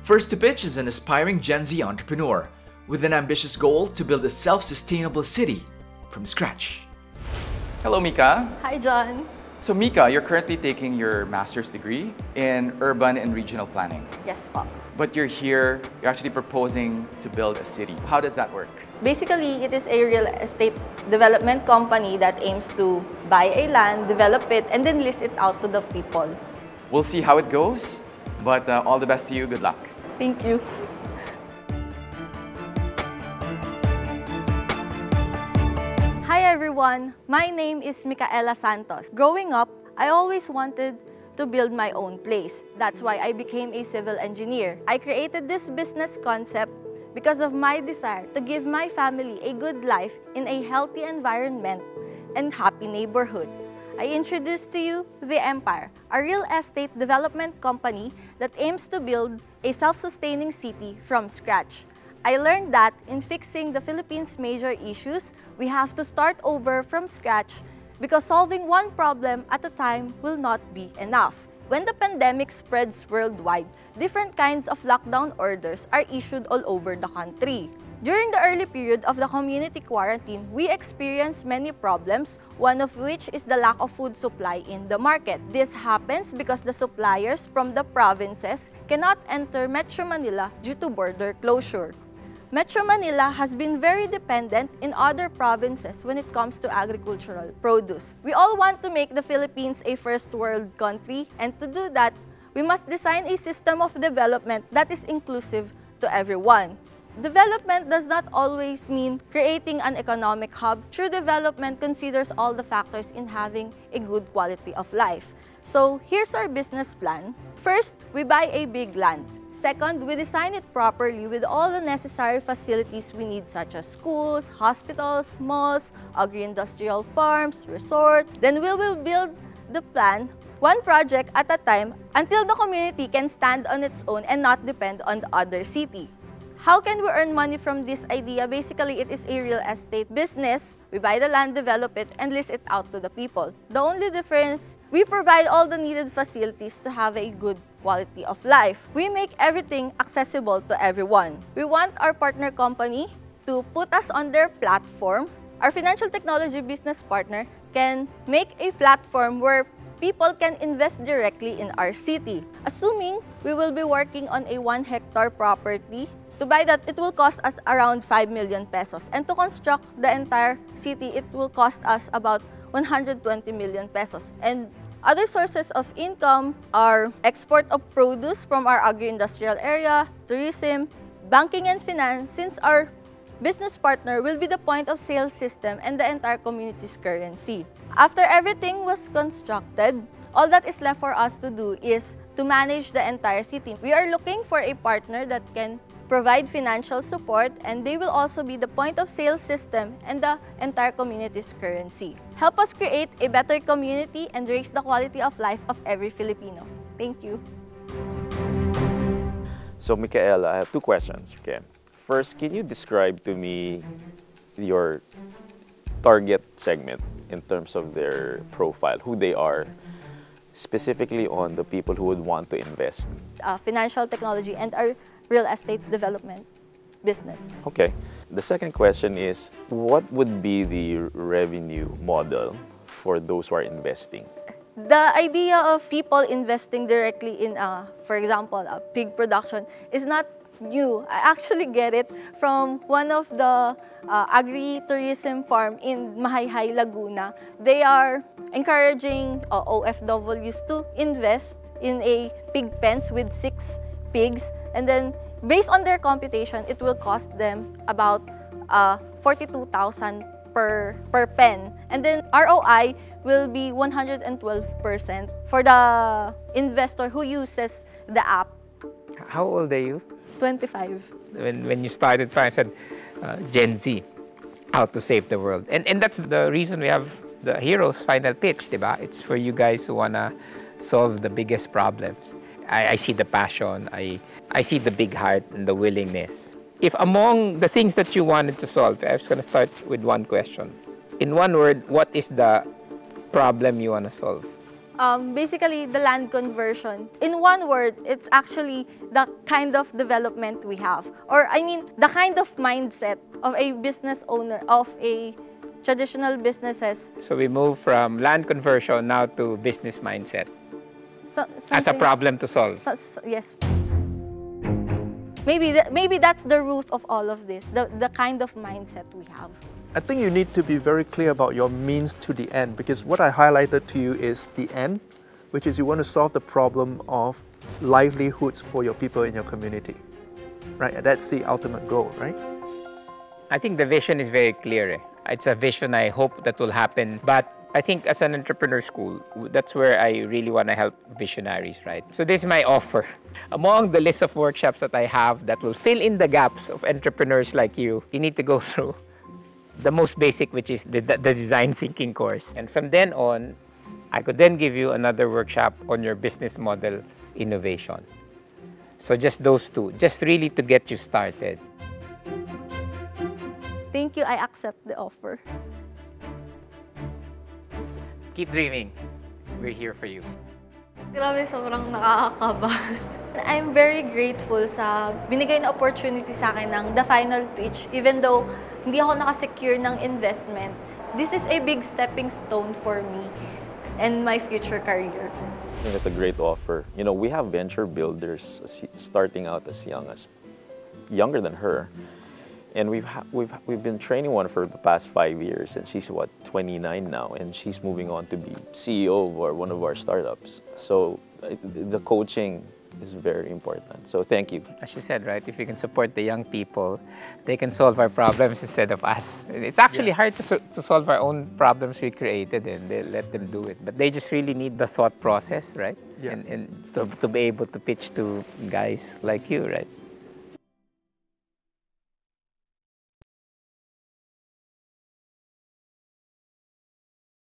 First to pitch is an aspiring Gen Z entrepreneur with an ambitious goal to build a self-sustainable city from scratch. Hello, Mika. Hi, John. So, Mika, you're currently taking your master's degree in urban and regional planning. Yes, po. But you're here, you're actually proposing to build a city. How does that work? Basically, it is a real estate development company that aims to buy a land, develop it, and then lease it out to the people. We'll see how it goes, but all the best to you. Good luck. Thank you. Hi everyone, my name is Micaela Santos. Growing up, I always wanted to build my own place. That's why I became a civil engineer. I created this business concept because of my desire to give my family a good life in a healthy environment and happy neighborhood. I introduce to you The Empire, a real estate development company that aims to build a self-sustaining city from scratch. I learned that in fixing the Philippines' major issues, we have to start over from scratch because solving one problem at a time will not be enough. When the pandemic spreads worldwide, different kinds of lockdown orders are issued all over the country. During the early period of the community quarantine, we experienced many problems, one of which is the lack of food supply in the market. This happens because the suppliers from the provinces cannot enter Metro Manila due to border closure. Metro Manila has been very dependent in other provinces when it comes to agricultural produce. We all want to make the Philippines a first world country, and to do that, we must design a system of development that is inclusive to everyone. Development does not always mean creating an economic hub. True development considers all the factors in having a good quality of life. So here's our business plan. First, we buy a big land. Second, we design it properly with all the necessary facilities we need, such as schools, hospitals, malls, agri-industrial farms, resorts. Then we will build the plan one project at a time until the community can stand on its own and not depend on the other city. How can we earn money from this idea? Basically, it is a real estate business. We buy the land, develop it, and lease it out to the people. The only difference, we provide all the needed facilities to have a good quality of life. We make everything accessible to everyone. We want our partner company to put us on their platform. Our financial technology business partner can make a platform where people can invest directly in our city. Assuming we will be working on a 1-hectare property, to buy that, it will cost us around 5 million pesos. And to construct the entire city, it will cost us about 120 million pesos. And other sources of income are export of produce from our agri-industrial area, tourism, banking and finance, since our business partner will be the point of sale system and the entire community's currency. After everything was constructed, all that is left for us to do is to manage the entire city. We are looking for a partner that can provide financial support, and they will also be the point of sale system and the entire community's currency. Help us create a better community and raise the quality of life of every Filipino. Thank you. So, Micaela, I have two questions. Okay. First, can you describe to me your target segment in terms of their profile, who they are, specifically on the people who would want to invest? Financial technology and our real estate development business. Okay. The second question is, what would be the revenue model for those who are investing? The idea of people investing directly in, for example, a pig production is not new. I actually get it from one of the agri-tourism farm in Mahayhay, Laguna. They are encouraging OFWs to invest in a pig pens with 6 pigs, and then based on their computation, it will cost them about 42,000 per pen, and then ROI will be 112% for the investor who uses the app. How old are you? 25. When you started, I said Gen Z, how to save the world, and that's the reason we have the Heroes Final Pitch, diba? It's for you guys who wanna solve the biggest problems. I see the passion, I see the big heart and the willingness. If among the things that you wanted to solve, I was going to start with one question. In one word, what is the problem you want to solve? Basically, the land conversion. In one word, it's actually the kind of development we have. Or I mean, the kind of mindset of a business owner, of a traditional businesses. So we move from land conversion now to business mindset as a problem to solve. Yes. Maybe that's the root of all of this, the kind of mindset we have. I think you need to be very clear about your means to the end, because what I highlighted to you is the end, which is you want to solve the problem of livelihoods for your people in your community, right? That's the ultimate goal, right? I think the vision is very clear. It's a vision I hope that will happen, but I think as an entrepreneur school, that's where I really want to help visionaries, right? So this is my offer. Among the list of workshops that I have that will fill in the gaps of entrepreneurs like you need to go through the most basic, which is the design thinking course. And from then on, I could then give you another workshop on your business model innovation. So just those two, just really to get you started. Thank you, I accept the offer. Keep dreaming. We're here for you. Grabe, sobrang nakakakaba. I'm very grateful sa binigay na opportunity sa akin ng The Final Pitch. Even though hindi ako nakasecure ng investment, this is a big stepping stone for me and my future career. I think it's a great offer. You know, we have venture builders starting out as younger than her. And we've been training one for the past 5 years, and she's what, 29 now, and she's moving on to be CEO of one of our startups. So the coaching is very important. So thank you. As you said, right, if you can support the young people, they can solve our problems instead of us. It's actually hard to solve our own problems we created, and they let them do it. But they just really need the thought process, right? Yeah. And to be able to pitch to guys like you, right?